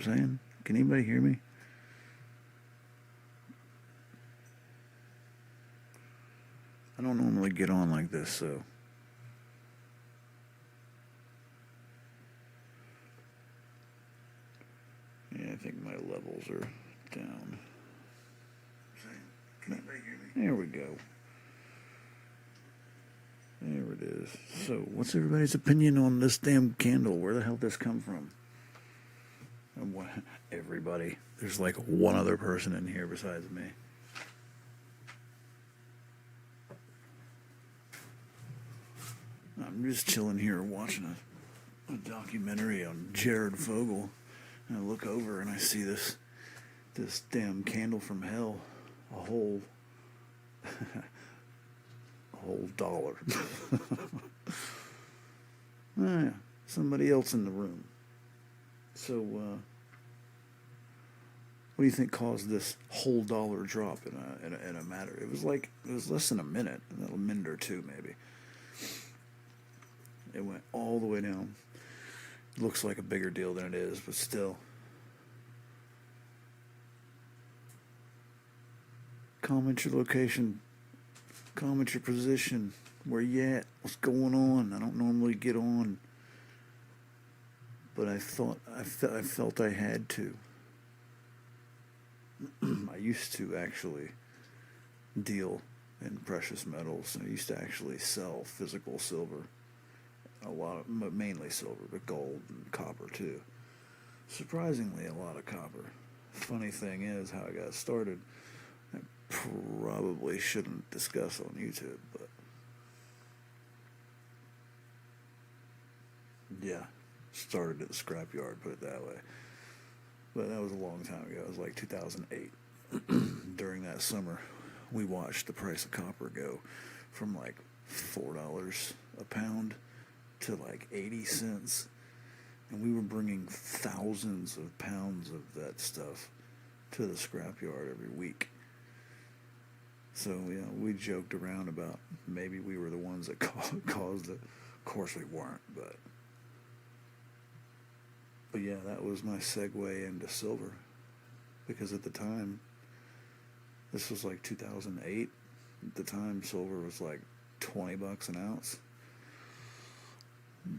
I'm saying? Can anybody hear me? I don't normally get on like this, so. Yeah, I think my levels are down. Can anybody hear me? There we go. There it is. So, what's everybody's opinion on this damn candle? Where the hell did this come from? Everybody. There's like one other person in here besides me. I'm just chilling here watching a documentary on Jared Fogle, and I look over and I see this damn candle from hell, a whole dollar. Oh, yeah, somebody else in the room. So, what do you think caused this whole dollar drop in a matter? It was less than a minute or two maybe. It went all the way down. It looks like a bigger deal than it is, but still. Comment your location. Comment your position. Where you at? What's going on? I don't normally get on, but I felt I had to. I used to actually deal in precious metals. I used to actually sell physical silver. Mainly silver, but gold and copper too. Surprisingly, a lot of copper. Funny thing is how I got started. I probably shouldn't discuss on YouTube, but yeah, started at the scrapyard, put it that way. But that was a long time ago. It was like 2008. During that summer, we watched the price of copper go from like $4 a pound to like 80 cents, and we were bringing thousands of pounds of that stuff to the scrapyard every week. So, we joked around about maybe we were the ones that caused it. Of course we weren't, but yeah, that was my segue into silver, because at the time, this was like 2008, at the time silver was like $20 an ounce.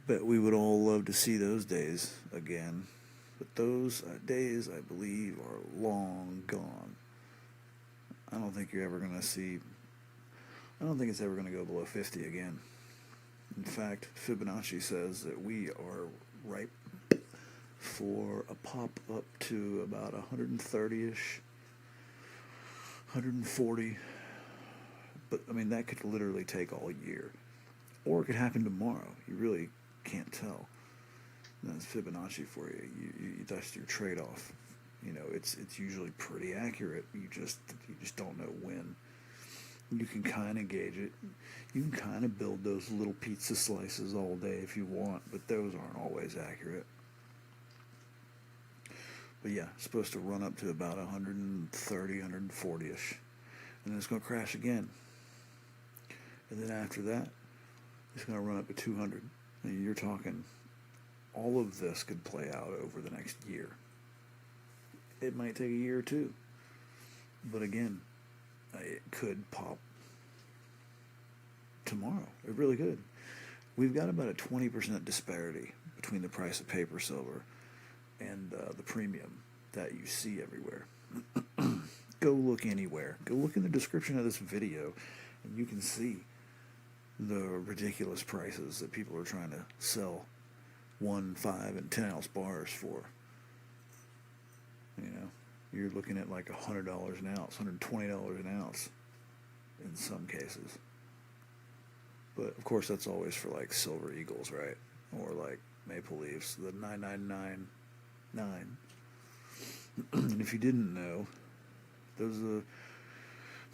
Bet we would all love to see those days again. But those days, I believe, are long gone. I don't think it's ever going to go below 50 again. In fact, Fibonacci says that we are ripe for a pop up to about 130-ish, 140. But, that could literally take all year. Or it could happen tomorrow. You really can't tell. That's Fibonacci for you. That's your trade-off. It's usually pretty accurate. You just don't know when. You can kind of gauge it. You can kind of build those little pizza slices all day if you want, but those aren't always accurate. But yeah, it's supposed to run up to about 130, 140-ish. And then it's going to crash again. And then after that, it's going to run up to 200. And you're talking, all of this could play out over the next year. It might take a year or two. But again, it could pop tomorrow. It really could. We've got about a 20% disparity between the price of paper silver and the premium that you see everywhere. Go look anywhere. Go look in the description of this video, and you can see the ridiculous prices that people are trying to sell 1, 5, and 10 ounce bars for. You're looking at like $100 an ounce, $120 an ounce in some cases. But of course, that's always for like silver eagles, right? Or like maple leafs, the 9999. And if you didn't know, there's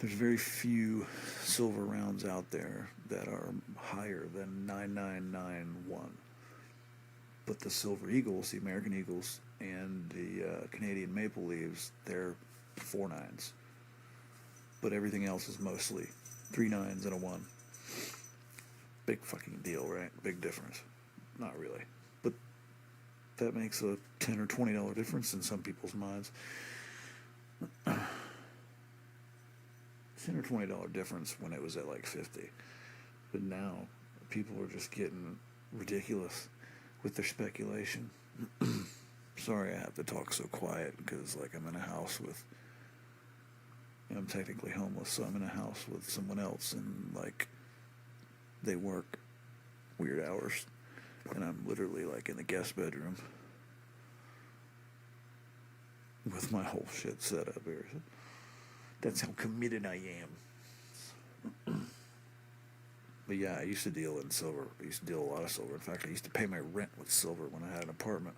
very few silver rounds out there that are higher than 9991. But the silver eagles, the American eagles, and the Canadian maple leaves, they're 4 9s. But everything else is mostly 3 9s and a 1. Big fucking deal, right? Big difference. Not really. But that makes a $10 or $20 difference in some people's minds. $10 or $20 difference when it was at like 50. But now people are just getting ridiculous with their speculation. Sorry I have to talk so quiet because like I'm in a house with, I'm technically homeless, so I'm in a house with someone else and like they work weird hours and I'm literally like in the guest bedroom with my whole shit set up here. That's how committed I am. But yeah, I used to deal in silver. I used to deal a lot of silver. In fact, I used to pay my rent with silver when I had an apartment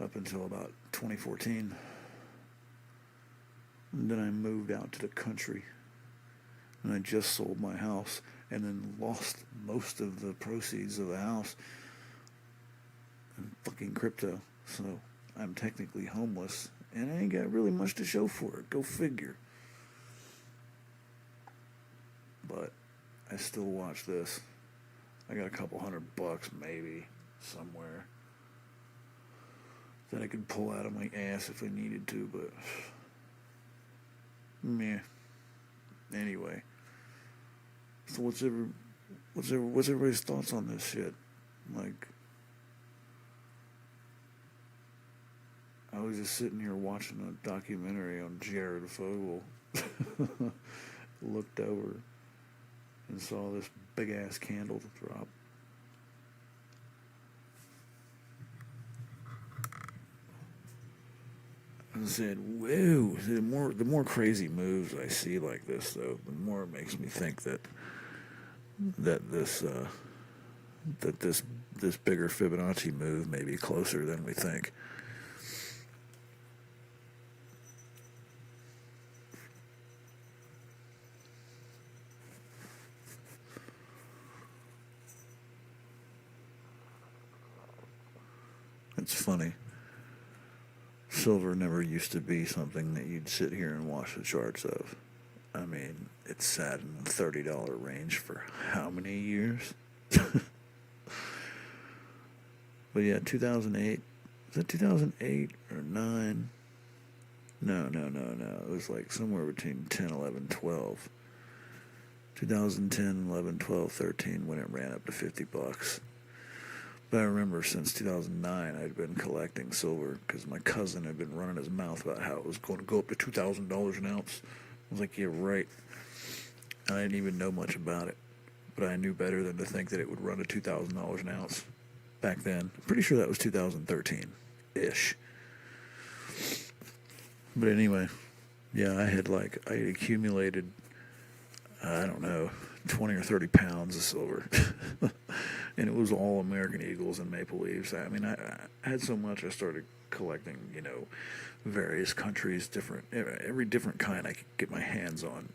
up until about 2014. And then I moved out to the country and I just sold my house and then lost most of the proceeds of the house in fucking crypto. So I'm technically homeless and I ain't got really much to show for it. Go figure. But I still watch this. I got a couple $100 maybe somewhere that I could pull out of my ass if I needed to, but meh. Anyway, so what's everybody's thoughts on this shit? Like, I was just sitting here watching a documentary on Jared Fogle. Looked over and saw this big ass candle drop. And said, "Whoa!" The more crazy moves I see like this, though, the more it makes me think that this bigger Fibonacci move may be closer than we think. It's funny. Silver never used to be something that you'd sit here and watch the charts of. I mean, it sat in the $30 range for how many years? But yeah, 2008. Was that 2008 or 9? No. It was like somewhere between 10, 11, 12. 2010, 11, 12, 13 when it ran up to $50. But I remember since 2009 I'd been collecting silver because my cousin had been running his mouth about how it was going to go up to $2,000 an ounce. I was like, yeah, right. I didn't even know much about it, but I knew better than to think that it would run to $2,000 an ounce back then. I'm pretty sure that was 2013-ish. But anyway, yeah, I had accumulated, I don't know, 20 or 30 pounds of silver. And it was all American Eagles and Maple Leafs. I mean, I had so much I started collecting, various countries, every different kind I could get my hands on.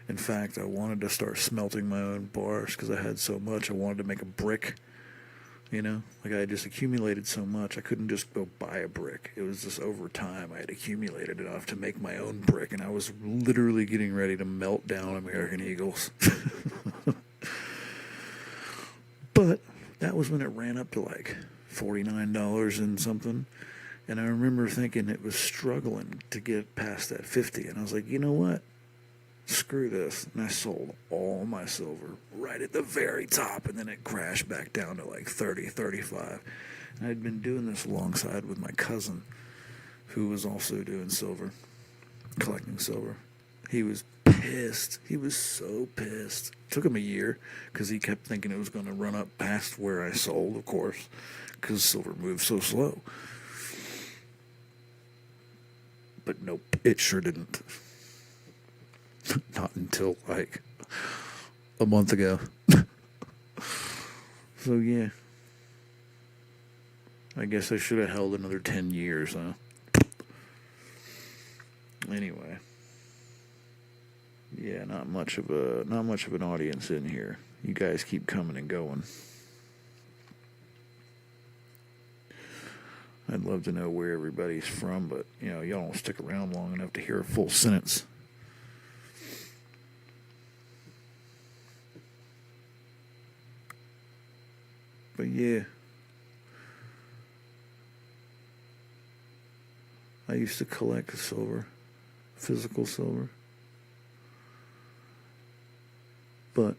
In fact, I wanted to start smelting my own bars because I had so much. I wanted to make a brick, Like I just accumulated so much, I couldn't just go buy a brick. It was just over time I had accumulated enough to make my own brick, and I was literally getting ready to melt down American Eagles. But that was when it ran up to like $49 and something. And I remember thinking it was struggling to get past that 50. And I was like, you know what? Screw this. And I sold all my silver right at the very top. And then it crashed back down to like 30, 35. And I'd been doing this alongside with my cousin, who was also doing silver, collecting silver. He was pissed. He was so pissed. It took him a year because he kept thinking it was going to run up past where I sold, of course, because silver moves so slow. But nope, it sure didn't. Not until like a month ago. So yeah, I guess I should have held another 10 years, huh? Anyway. Yeah, not much of an audience in here. You guys keep coming and going. I'd love to know where everybody's from, but y'all don't stick around long enough to hear a full sentence. But yeah, I used to collect silver, physical silver. But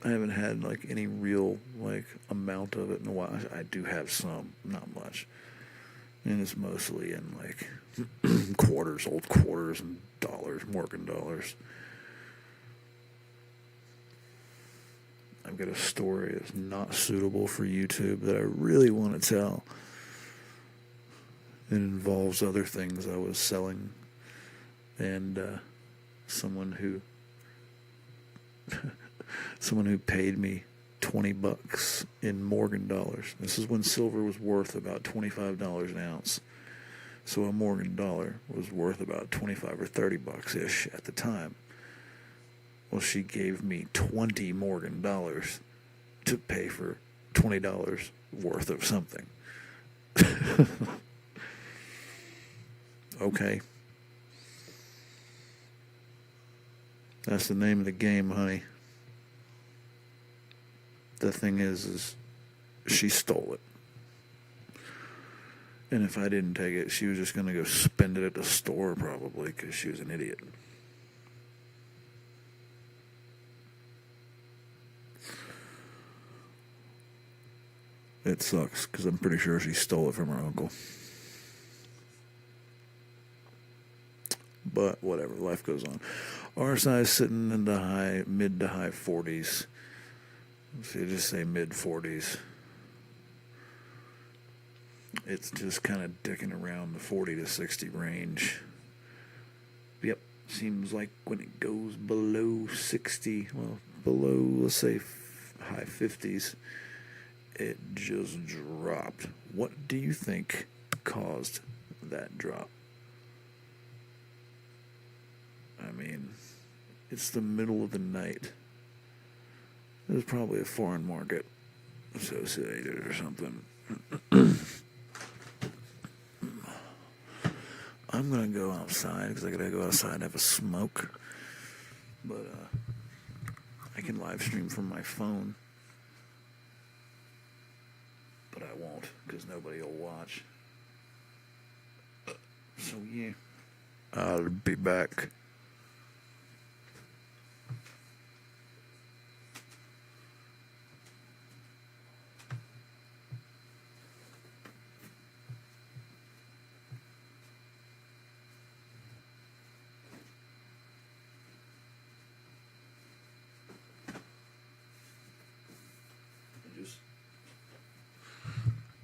I haven't had like any real like amount of it in a while. I do have some, not much. And it's mostly in like quarters, old quarters and dollars, Morgan dollars. I've got a story that's not suitable for YouTube that I really want to tell. It involves other things I was selling and someone who paid me $20 in Morgan dollars. This is when silver was worth about $25 an ounce. So a Morgan dollar was worth about 25 or $30 ish at the time. Well, she gave me 20 Morgan dollars to pay for $20 worth of something. Okay. That's the name of the game, honey. The thing is she stole it. And if I didn't take it, she was just going to go spend it at the store probably because she was an idiot. It sucks because I'm pretty sure she stole it from her uncle. But whatever, life goes on. RSI is sitting in the mid to high 40s. So you just say mid 40s. It's just kind of dicking around the 40 to 60 range. Yep, seems like when it goes below 60, well, below, let's say, high 50s, it just dropped. What do you think caused that drop? I mean, it's the middle of the night. There's probably a foreign market associated or something. I'm going to go outside because I got to go outside and have a smoke. But I can live stream from my phone. But I won't because nobody will watch. So yeah, I'll be back.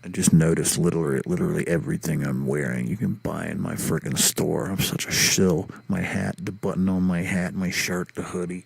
I just noticed literally everything I'm wearing you can buy in my freaking store. I'm such a shill. My hat, the button on my hat, my shirt, the hoodie.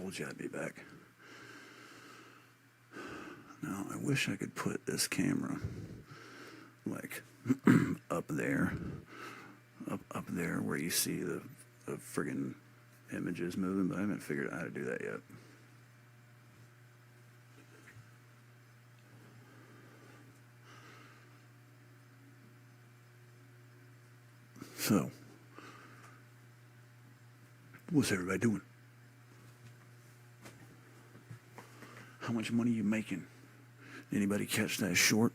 told you I'd be back. Now, I wish I could put this camera, like, up there where you see the friggin' images moving, but I haven't figured out how to do that yet. So, what's everybody doing? How much money you making? Anybody catch that short?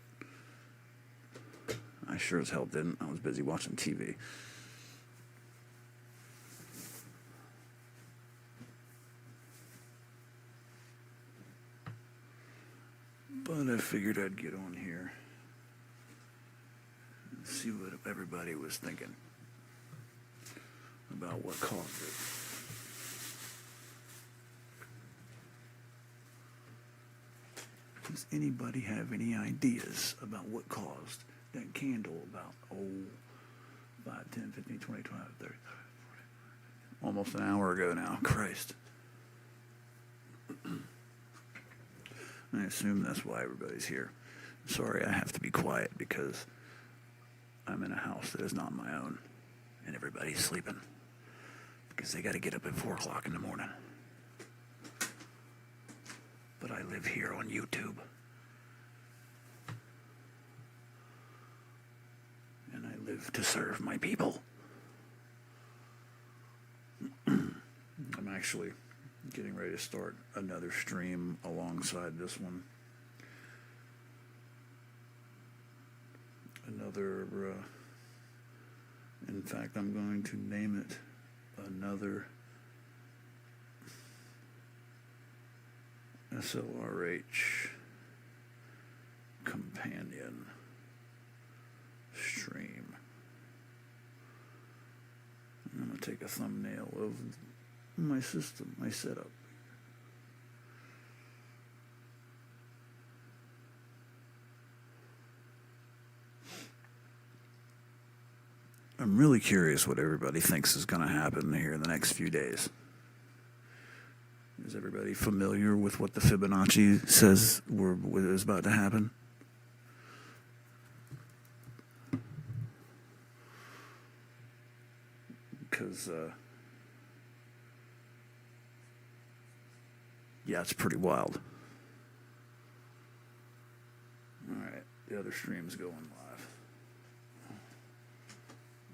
I sure as hell didn't. I was busy watching TV. But I figured I'd get on here and see what everybody was thinking about what caused it. Does anybody have any ideas about what caused that candle about 5, 10, 15, 20, 25, 30, 40, almost an hour ago now? Christ. I assume that's why everybody's here. Sorry, I have to be quiet because I'm in a house that is not my own and everybody's sleeping because they got to get up at 4 o'clock in the morning. But I live here on YouTube. And I live to serve my people. I'm actually getting ready to start another stream alongside this one. In fact, I'm going to name it another SLRH companion stream. I'm going to take a thumbnail of my system, my setup. I'm really curious what everybody thinks is going to happen here in the next few days. Is everybody familiar with what the Fibonacci says is about to happen? Because, yeah, it's pretty wild. All right, the other stream's going live,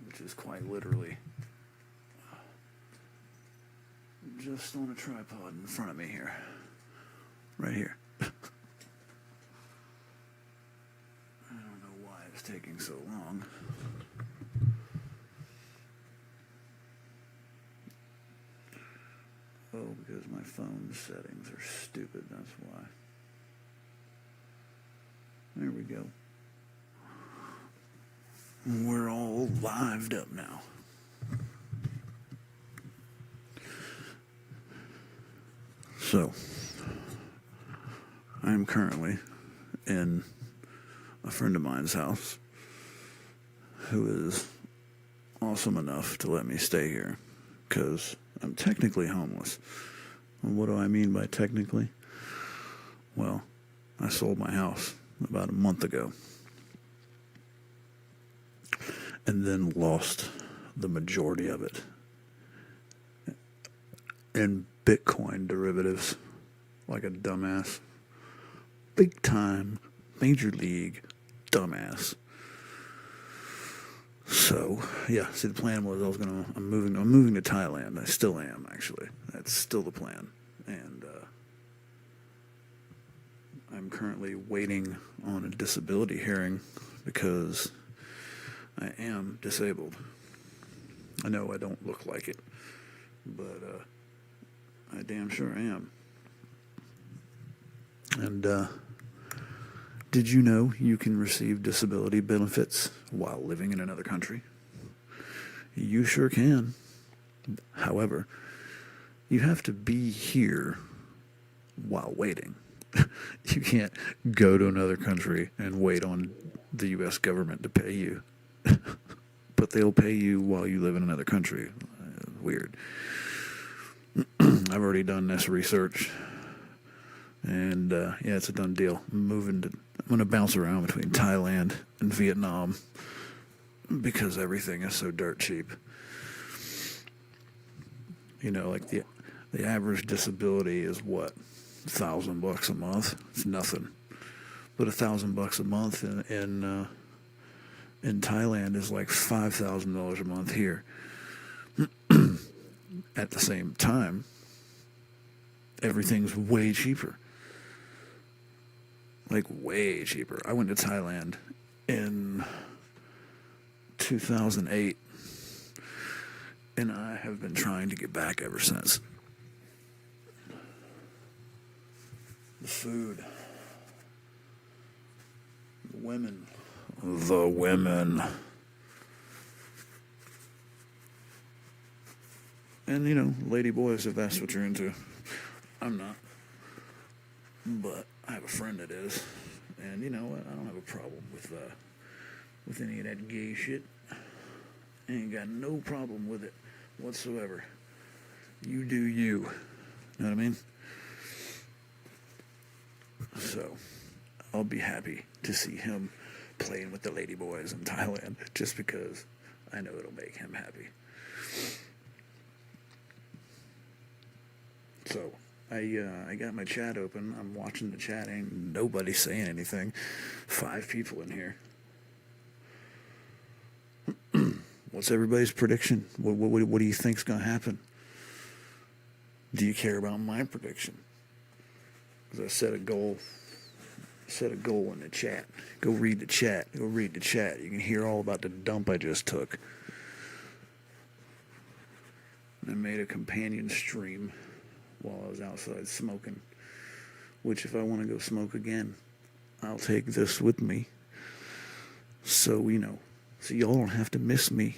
which is quite literally just on a tripod in front of me here. Right here. I don't know why it's taking so long. Oh, because my phone settings are stupid, that's why. There we go. We're all lived up now. So, I am currently in a friend of mine's house who is awesome enough to let me stay here because I'm technically homeless. And what do I mean by technically? Well, I sold my house about a month ago and then lost the majority of it in Bitcoin derivatives like a dumbass. Big time, major league dumbass. So, yeah, see, the plan was I'm moving to Thailand. I still am, actually. That's still the plan. And I'm currently waiting on a disability hearing because I am disabled. I know I don't look like it, but I damn sure am. And did you know you can receive disability benefits while living in another country? You sure can. However, you have to be here while waiting. You can't go to another country and wait on the U.S. government to pay you. But they'll pay you while you live in another country. Weird. I've already done this research, and yeah, it's a done deal. I'm going to bounce around between Thailand and Vietnam because everything is so dirt cheap. You know, like the average disability is what, $1,000 a month? It's nothing. But $1,000 a month in Thailand is like $5,000 a month here. At the same time, everything's way cheaper. Like way cheaper. I went to Thailand in 2008, and I have been trying to get back ever since. The food. The women. And, you know, lady boys, if that's what you're into. I'm not. But I have a friend that is. And, you know what? I don't have a problem with any of that gay shit. I ain't got no problem with it whatsoever. You do you. Know what I mean? So, I'll be happy to see him playing with the lady boys in Thailand, just because I know it'll make him happy. So, I got my chat open. I'm watching the chat. Ain't nobody saying anything. 5 people in here. What's everybody's prediction? What do you think's going to happen? Do you care about my prediction? Because I set a goal. Set a goal in the chat. Go read the chat. Go read the chat. You can hear all about the dump I just took. I made a companion stream while I was outside smoking. Which, if I want to go smoke again, I'll take this with me. So, you know, so y'all don't have to miss me.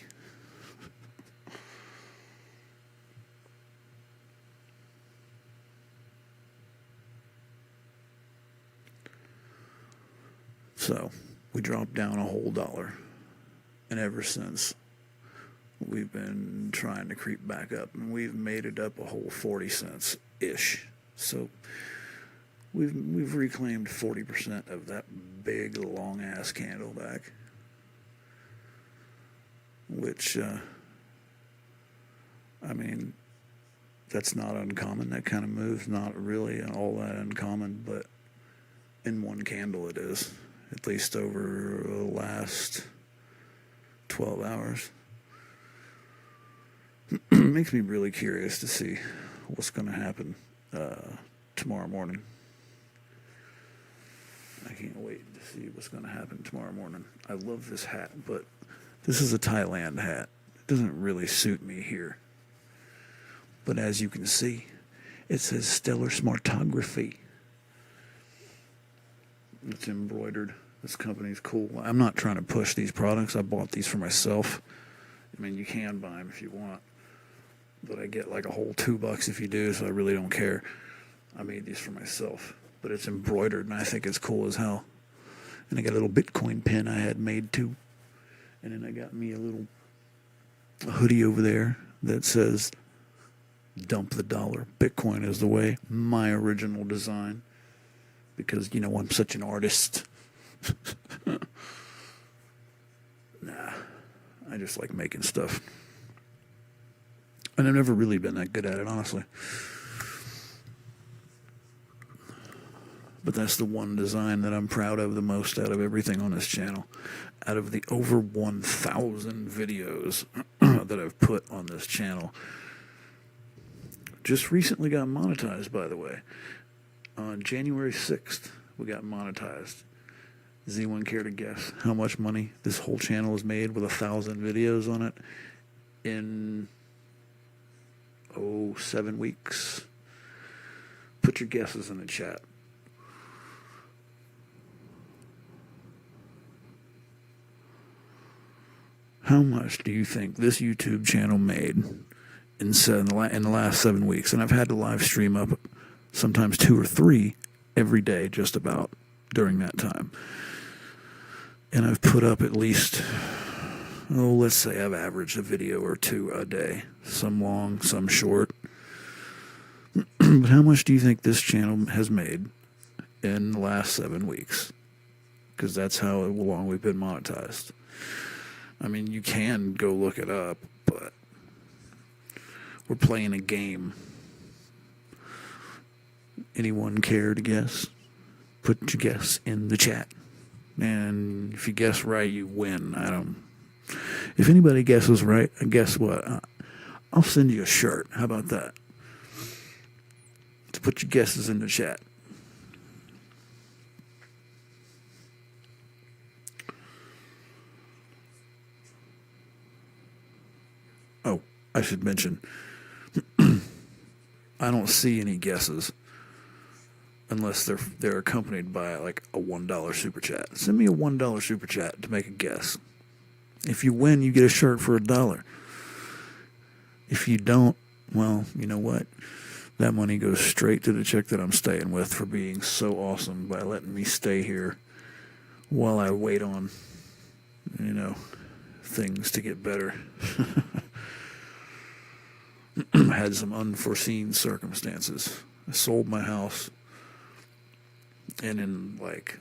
So, we dropped down a whole $1. And ever since, we've been trying to creep back up. And we've made it up a whole 40 cents-ish. So, we've reclaimed 40% of that big, long-ass candle back. Which, I mean, that's not uncommon. That kind of move's not really all that uncommon, but in one candle it is. At least over the last 12 hours. Makes me really curious to see what's going to happen tomorrow morning. I can't wait to see what's going to happen tomorrow morning. I love this hat, but this is a Thailand hat. It doesn't really suit me here. But as you can see, it says Stellar Smartography. It's embroidered. This company's cool. I'm not trying to push these products. I bought these for myself. I mean, you can buy them if you want. But I get like a whole $2 if you do, so I really don't care. I made these for myself. But it's embroidered, and I think it's cool as hell. And I got a little Bitcoin pin I had made too. And then I got me a hoodie over there that says, "Dump the dollar. Bitcoin is the way." My original design. Because, you know, I'm such an artist. Nah, I just like making stuff. And I've never really been that good at it, honestly. But that's the one design that I'm proud of the most out of everything on this channel. Out of the over 1,000 videos that I've put on this channel. Just recently got monetized, by the way. On January 6th, we got monetized. Does anyone care to guess how much money this whole channel has made with 1,000 videos on it in, 7 weeks? Put your guesses in the chat. How much do you think this YouTube channel made in the last 7 weeks? And I've had to live stream up sometimes 2 or 3 every day, just about, during that time. And I've put up at least, let's say I've averaged a video or 2 a day. Some long, some short. But how much do you think this channel has made in the last 7 weeks? Because that's how long we've been monetized. I mean, you can go look it up, but we're playing a game. Anyone care to guess? Put your guess in the chat. And if you guess right, you win. If anybody guesses right, guess what? I'll send you a shirt. How about that? To put your guesses in the chat. Oh, I should mention, I don't see any guesses unless they're accompanied by like a $1 super chat. Send me a $1 super chat to make a guess. If you win, you get a shirt for $1. If you don't, well, you know what? That money goes straight to the chick that I'm staying with for being so awesome by letting me stay here while I wait on, things to get better. I had some unforeseen circumstances. I sold my house, and in like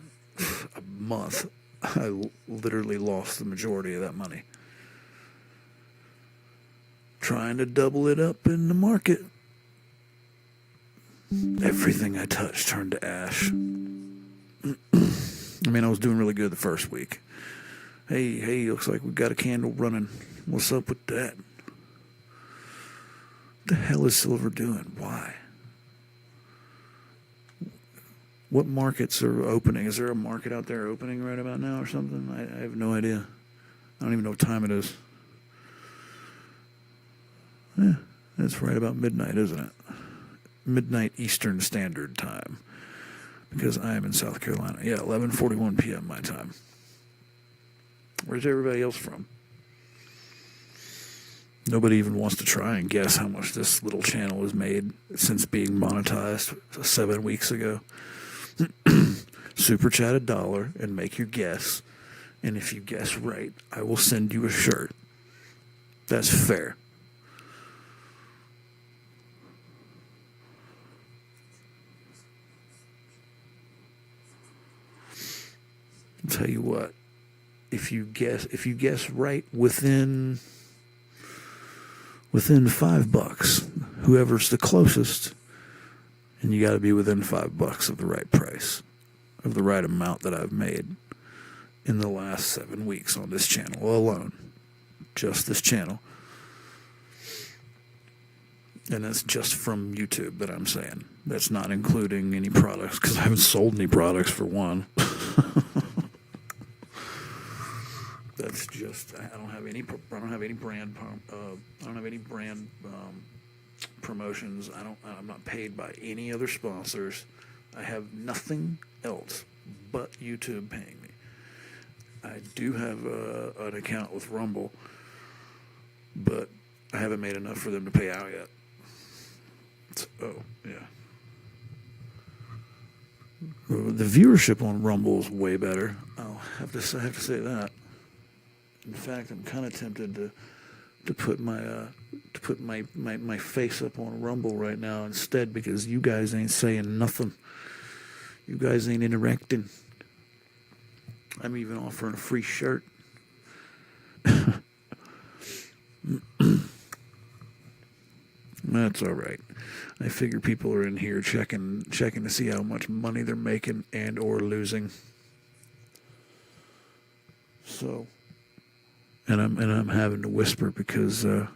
a month, I literally lost the majority of that money. Trying to double it up in the market. Everything I touched turned to ash. I mean, I was doing really good the first week. Hey, looks like we've got a candle running. What's up with that? What the hell is silver doing? Why? What markets are opening? Is there a market out there opening right about now or something? I have no idea. I don't even know what time it is. Yeah, it's right about midnight, isn't it? Midnight Eastern Standard Time. Because I am in South Carolina. Yeah, 11:41 p.m. my time. Where's everybody else from? Nobody even wants to try and guess how much this little channel has made since being monetized 7 weeks ago. Super chat $1 and make your guess. And if you guess right, I will send you a shirt. That's fair. I'll tell you what. If you guess right within $5, whoever's the closest, and you got to be within $5 of the right price, of the right amount that I've made in the last 7 weeks on this channel alone, just this channel, and that's just from YouTube that I'm saying. That's not including any products because I haven't sold any products for one. That's just I don't have any brand promotions. I'm not paid by any other sponsors. I have nothing else but YouTube paying me. I do have an account with Rumble, but I haven't made enough for them to pay out yet. Yeah. The viewership on Rumble is way better. I have to say that. In fact, I'm kind of tempted to put my face up on Rumble right now instead because you guys ain't saying nothing. You guys ain't interacting. I'm even offering a free shirt. That's all right. I figure people are in here checking to see how much money they're making and or losing. So. And I'm having to whisper because I'm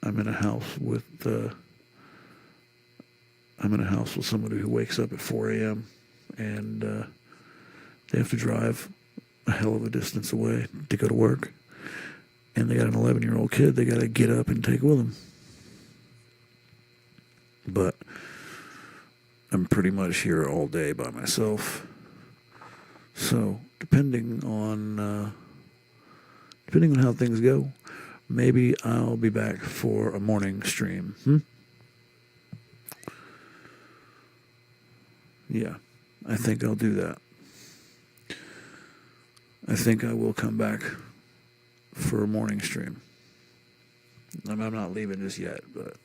in a house with somebody who wakes up at 4 a.m. and they have to drive a hell of a distance away to go to work, and they got an 11-year-old kid they got to get up and take with them. But I'm pretty much here all day by myself, so. Depending on how things go, maybe I'll be back for a morning stream. Yeah, I think I'll do that. I think I will come back for a morning stream. I'm not leaving just yet, but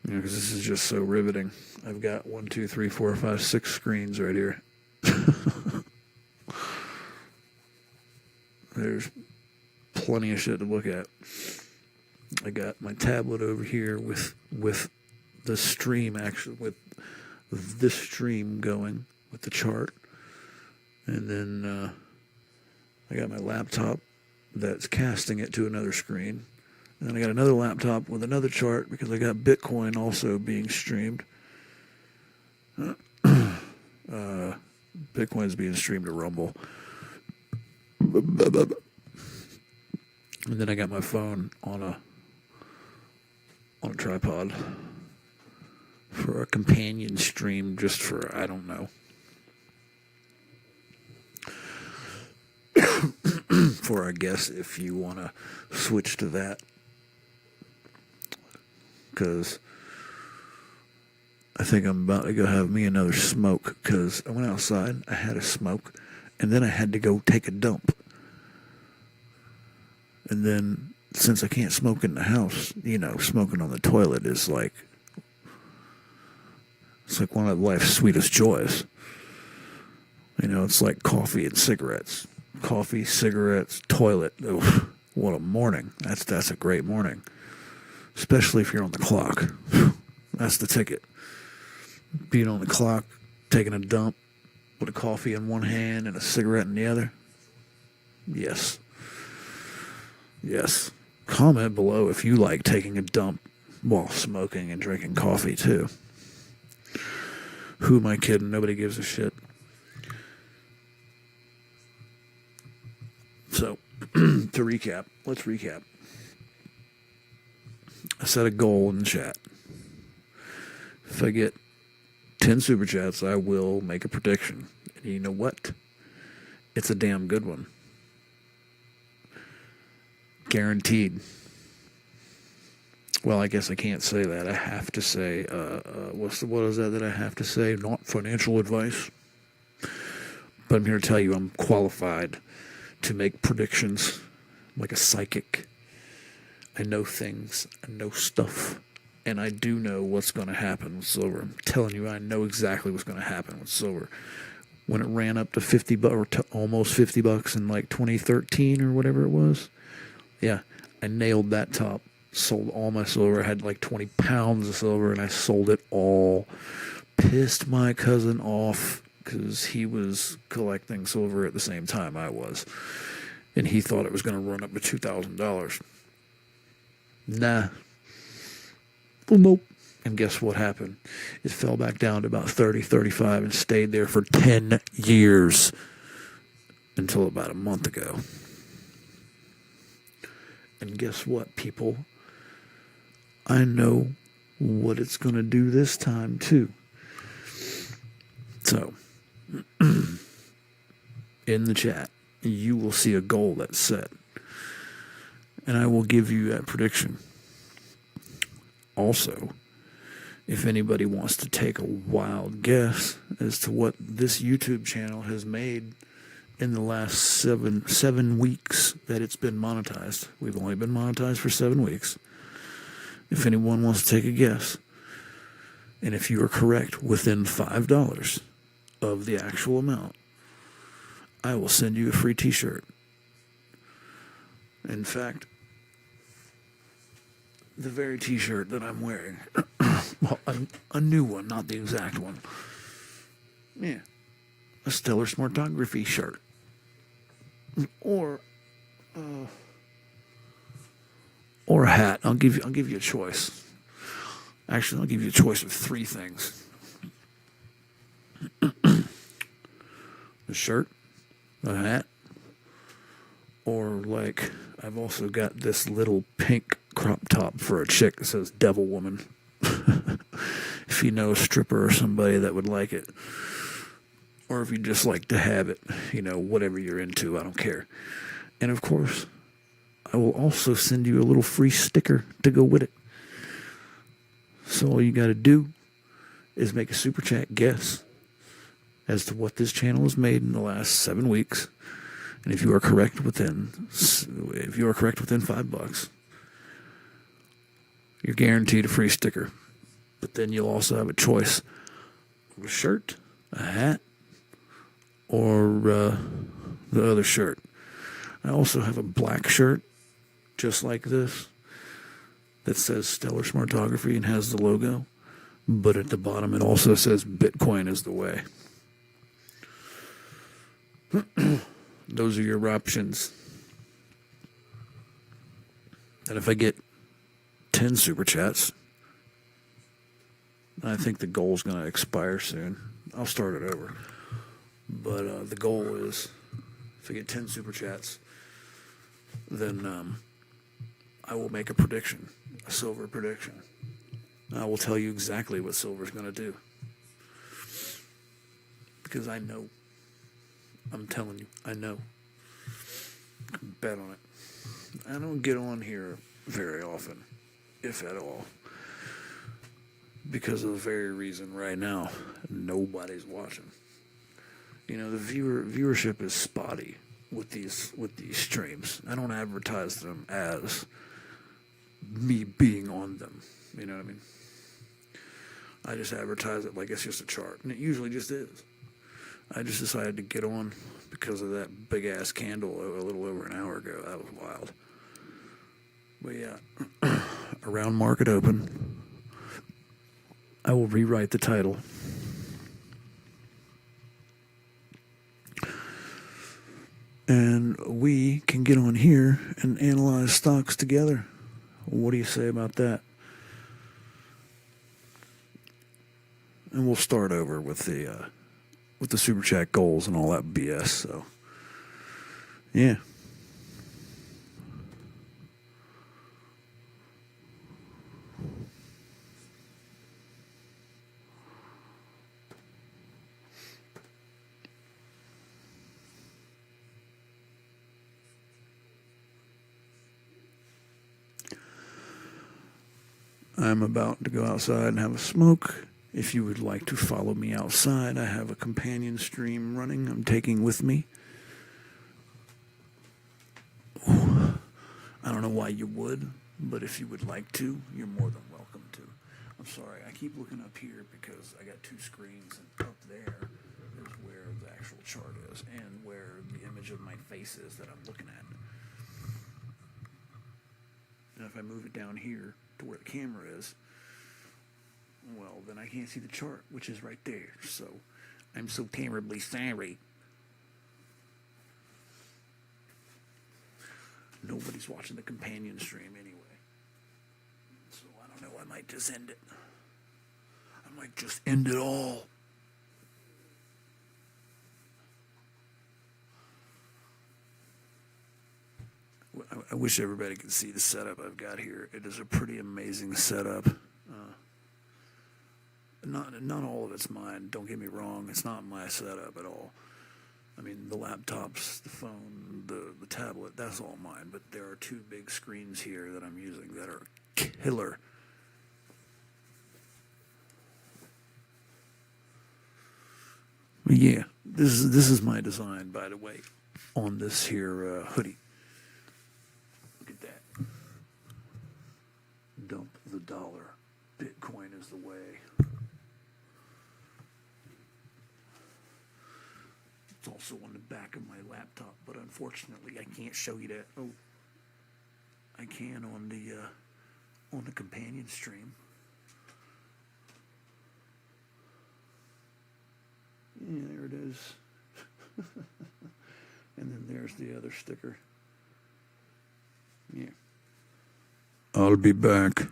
You know, because this is just so riveting. I've got 1, 2, 3, 4, 5, 6 screens right here. There's plenty of shit to look at. I got my tablet over here with the stream, actually, with this stream going with the chart. And then I got my laptop that's casting it to another screen. And then I got another laptop with another chart because I got Bitcoin also being streamed. Bitcoin's being streamed to Rumble. And then I got my phone on a tripod for a companion stream, just for, I don't know. For, I guess, if you want to switch to that. Because I think I'm about to go have me another smoke, because I went outside, I had a smoke, and then I had to go take a dump. And then, since I can't smoke in the house, you know, smoking on the toilet is like, it's like one of life's sweetest joys. You know, it's like coffee and cigarettes. Coffee, cigarettes, toilet. Oof, what a morning. That's a great morning. Especially if you're on the clock. That's the ticket. Being on the clock, taking a dump with a coffee in one hand and a cigarette in the other. Yes. Yes. Comment below if you like taking a dump while smoking and drinking coffee too. Who am I kidding? Nobody gives a shit. So, to recap, let's recap. I set a goal in the chat. If I get 10 super chats, I will make a prediction. And you know what? It's a damn good one. Guaranteed. Well, I guess I can't say that. I have to say, what is that I have to say? Not financial advice. But I'm here to tell you I'm qualified to make predictions like a psychic. I know things, I know stuff, and I do know what's going to happen with silver. I'm telling you, I know exactly what's going to happen with silver. When it ran up to $50 or to almost $50 in like 2013 or whatever it was, yeah, I nailed that top. Sold all my silver. I had like 20 pounds of silver, and I sold it all. Pissed my cousin off because he was collecting silver at the same time I was. And he thought it was going to run up to $2,000. Nah. Well, nope. And guess what happened? It fell back down to about 30, 35 and stayed there for 10 years until about a month ago. And guess what, people? I know what it's going to do this time, too. So, in the chat, you will see a goal that's set. And I will give you that prediction. Also, if anybody wants to take a wild guess as to what this YouTube channel has made in the last seven weeks that it's been monetized. We've only been monetized for 7 weeks. If anyone wants to take a guess, and if you are correct within $5 of the actual amount, I will send you a free t-shirt. In fact, the very t-shirt that I'm wearing, well, a new one, not the exact one. Yeah, a Stellar Smartography shirt. Or a hat. I'll give you a choice. Actually, I'll give you a choice of 3 things. The shirt, a hat, or like I've also got this little pink crop top for a chick that says Devil Woman. If you know a stripper or somebody that would like it. Or if you just like to have it, you know, whatever you're into, I don't care. And of course, I will also send you a little free sticker to go with it. So all you got to do is make a super chat guess as to what this channel has made in the last 7 weeks. And if you are correct within $5, you're guaranteed a free sticker. But then you'll also have a choice of a shirt, a hat, or the other shirt. I also have a black shirt, just like this, that says Stellar Smartography and has the logo. But at the bottom, it also says Bitcoin is the way. Those are your options. And if I get 10 super chats, I think the goal is going to expire soon. I'll start it over. But the goal is, if I get 10 super chats, then I will make a prediction, a silver prediction. I will tell you exactly what silver is going to do. Because I know. I'm telling you, I know. I can bet on it. I don't get on here very often, if at all. Because of the very reason right now, nobody's watching. You know, the viewership is spotty with these streams. I don't advertise them as me being on them. You know what I mean? I just advertise it like it's just a chart, and it usually just is. I just decided to get on because of that big ass candle a little over an hour ago. That was wild. But yeah, around market open, I will rewrite the title. And we can get on here and analyze stocks together. What do you say about that? And we'll start over with the super chat goals and all that BS. So, yeah. I'm about to go outside and have a smoke. If you would like to follow me outside, I have a companion stream running I'm taking with me. I don't know why you would, but if you would like to, you're more than welcome to. I'm sorry, I keep looking up here because I got two screens, and up there is where the actual chart is and where the image of my face is that I'm looking at. And if I move it down here to where the camera is, well, then I can't see the chart, which is right there. So, I'm so terribly sorry. Nobody's watching the companion stream anyway. So, I don't know, I might just end it. I might just end it all. I wish everybody could see the setup I've got here. It is a pretty amazing setup. Not all of it's mine. Don't get me wrong. It's not my setup at all. I mean, the laptops, the phone, the tablet, that's all mine. But there are two big screens here that I'm using that are killer. But yeah, this is my design, by the way, on this here hoodie. Look at that. Dump the dollar. Bitcoin is the way. It's also on the back of my laptop, but unfortunately I can't show you that. Oh, I can on the companion stream. Yeah, there it is. And then there's the other sticker. Yeah. I'll be back.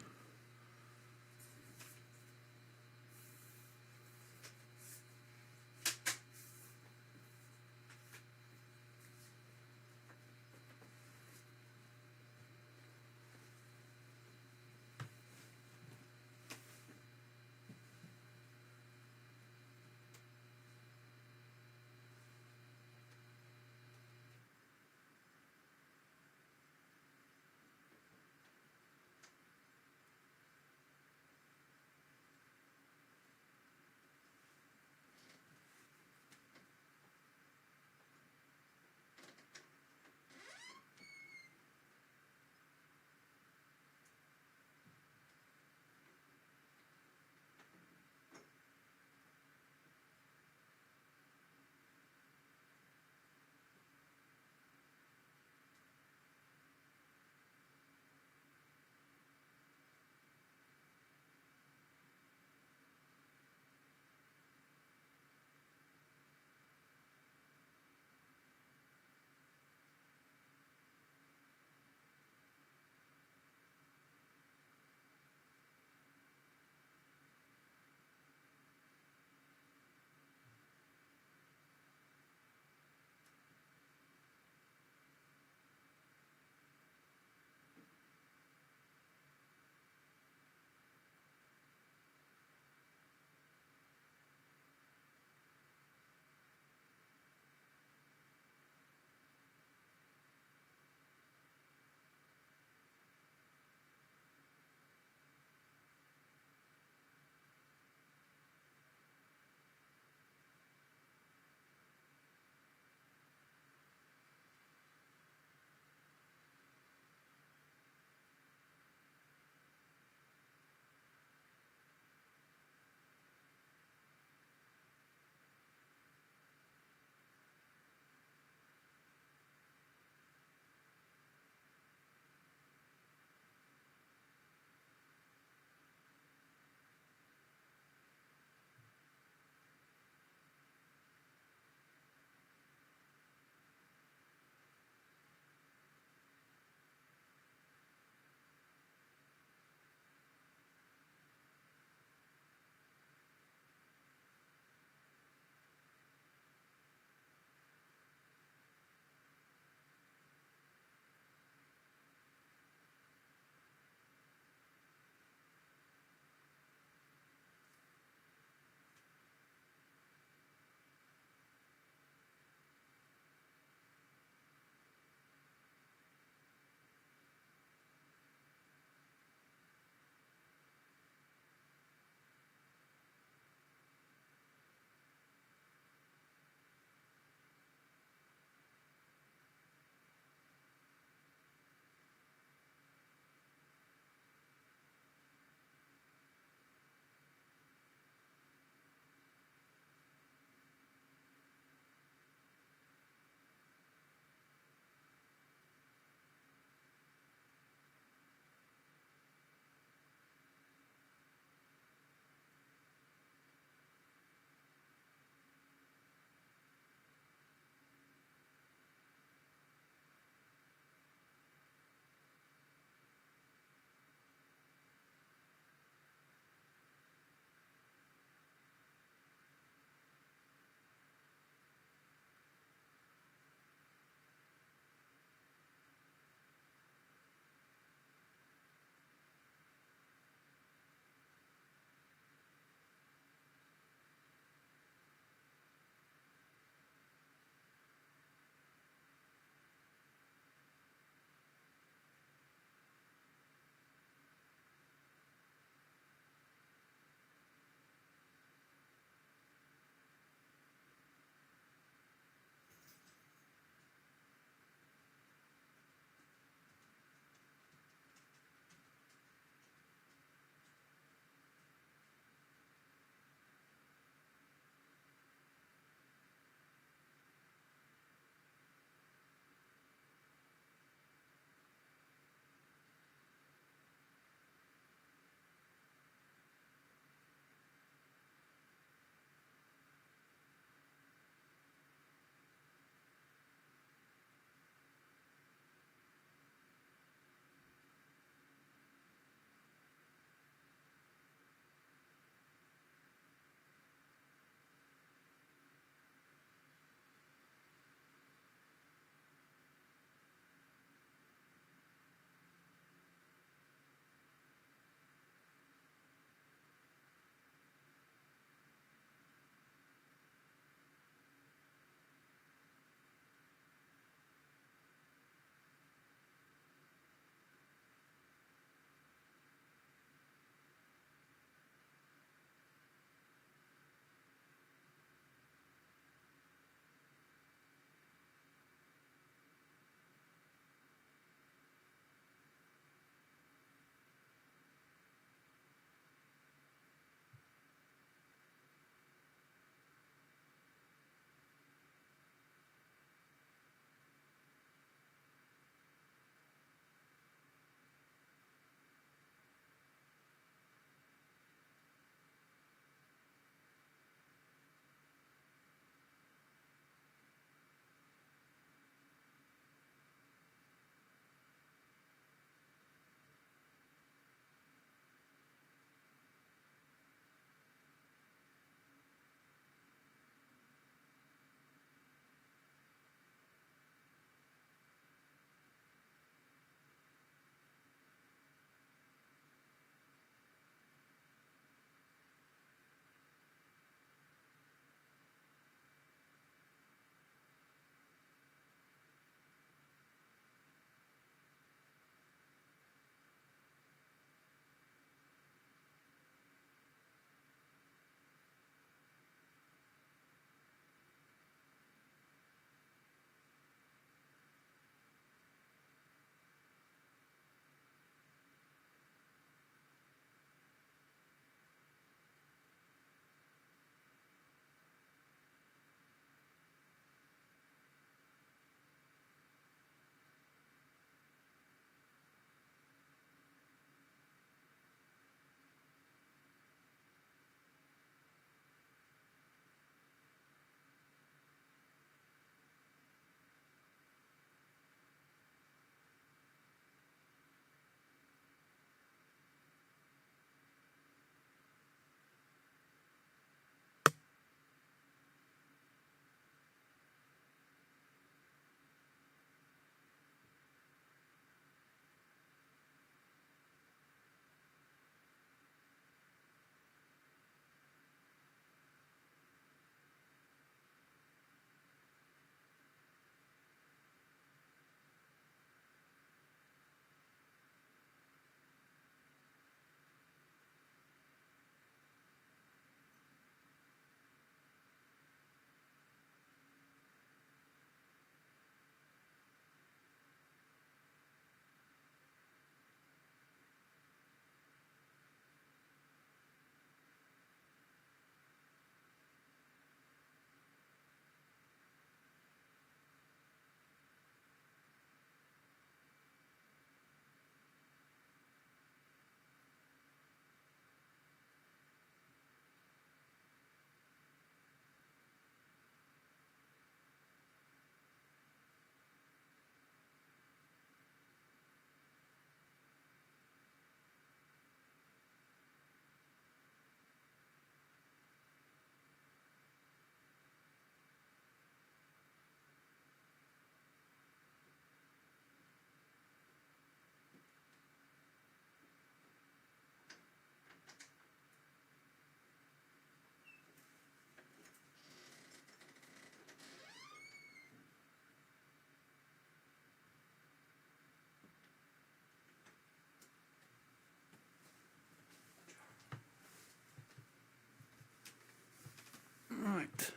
right.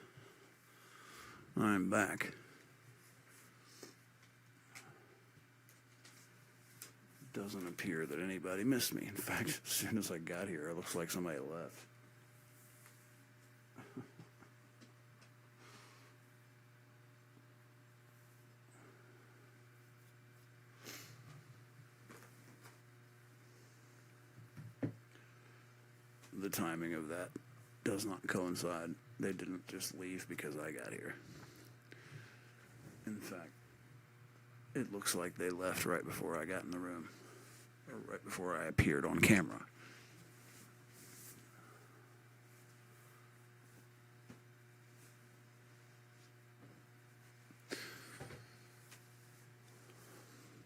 I'm back. Doesn't appear that anybody missed me. In fact, as soon as I got here, it looks like somebody left. The timing of that does not coincide. They didn't just leave because I got here. In fact, it looks like they left right before I got in the room, or right before I appeared on camera.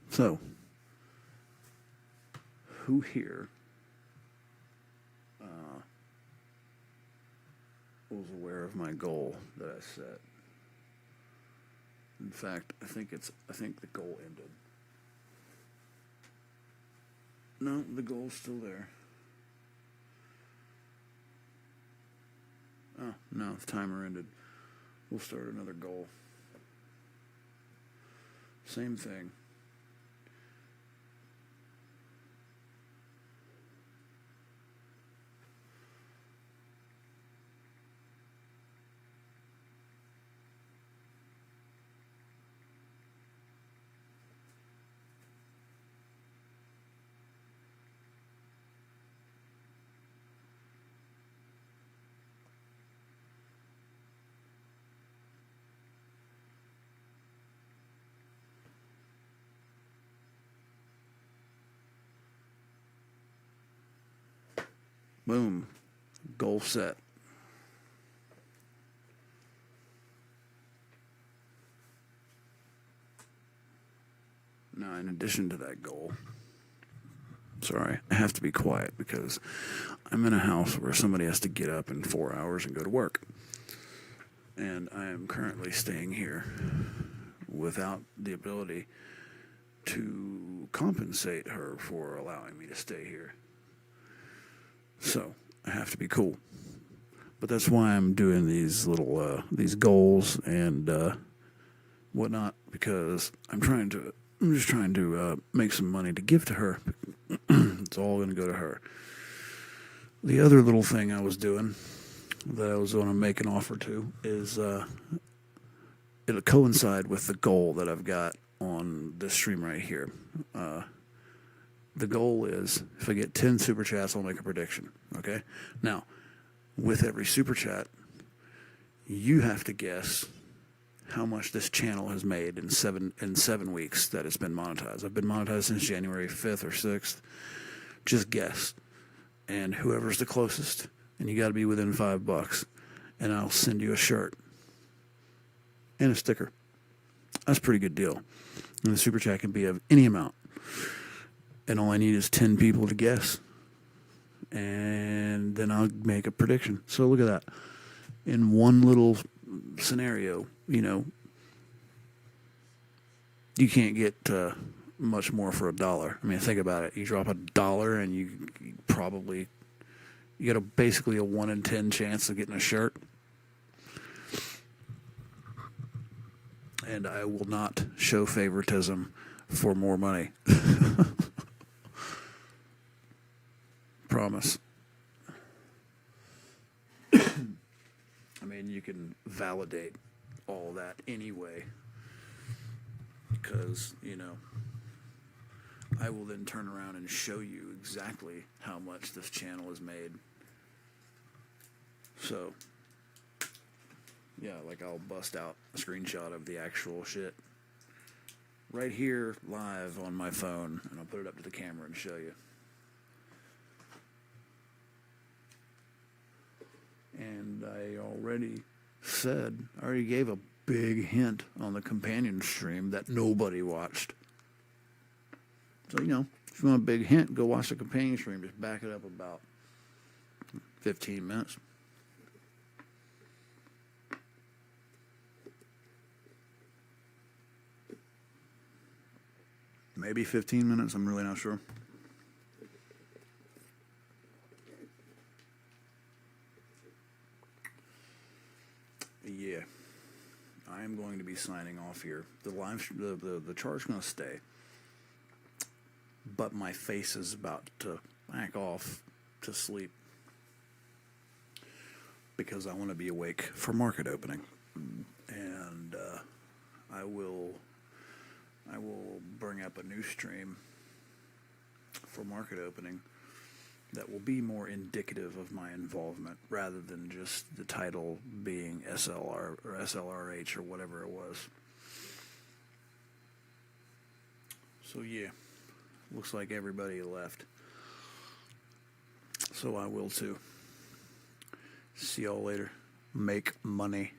So, who here was aware of my goal that I set? In fact, I think the goal ended. No, the goal's still there. Oh, no, the timer ended. We'll start another goal. Same thing. Boom. Goal set. Now, in addition to that goal, sorry, I have to be quiet because I'm in a house where somebody has to get up in 4 hours and go to work. And I am currently staying here without the ability to compensate her for allowing me to stay here. So, I have to be cool. But that's why I'm doing these little, these goals and whatnot, because I'm just trying to make some money to give to her. It's all going to go to her. The other little thing I was doing that I was going to make an offer to is it'll coincide with the goal that I've got on this stream right here. The goal is, if I get 10 super chats, I'll make a prediction. Okay? Now, with every super chat, you have to guess how much this channel has made in seven weeks that it's been monetized. I've been monetized since January 5th or 6th. Just guess. And whoever's the closest, and you got to be within $5, and I'll send you a shirt and a sticker. That's a pretty good deal. And the super chat can be of any amount. And all I need is 10 people to guess. And then I'll make a prediction. So look at that. In one little scenario, you can't get much more for $1. I mean, think about it. You drop $1 and you get basically a 1 in 10 chance of getting a shirt. And I will not show favoritism for more money. Promise. I mean, you can validate all that anyway, because, I will then turn around and show you exactly how much this channel has made. So, yeah, like I'll bust out a screenshot of the actual shit right here live on my phone, and I'll put it up to the camera and show you. And I already gave a big hint on the companion stream that nobody watched. So, if you want a big hint, go watch the companion stream. Just back it up about 15 minutes. Maybe 15 minutes, I'm really not sure. yeah, I am going to be signing off here. The chart's going to stay, but my face is about to back off to sleep because I want to be awake for market opening, and I will bring up a new stream for market opening that will be more indicative of my involvement rather than just the title being SLR or SLRH or whatever it was. So yeah, looks like everybody left. So I will too. See y'all later. Make money.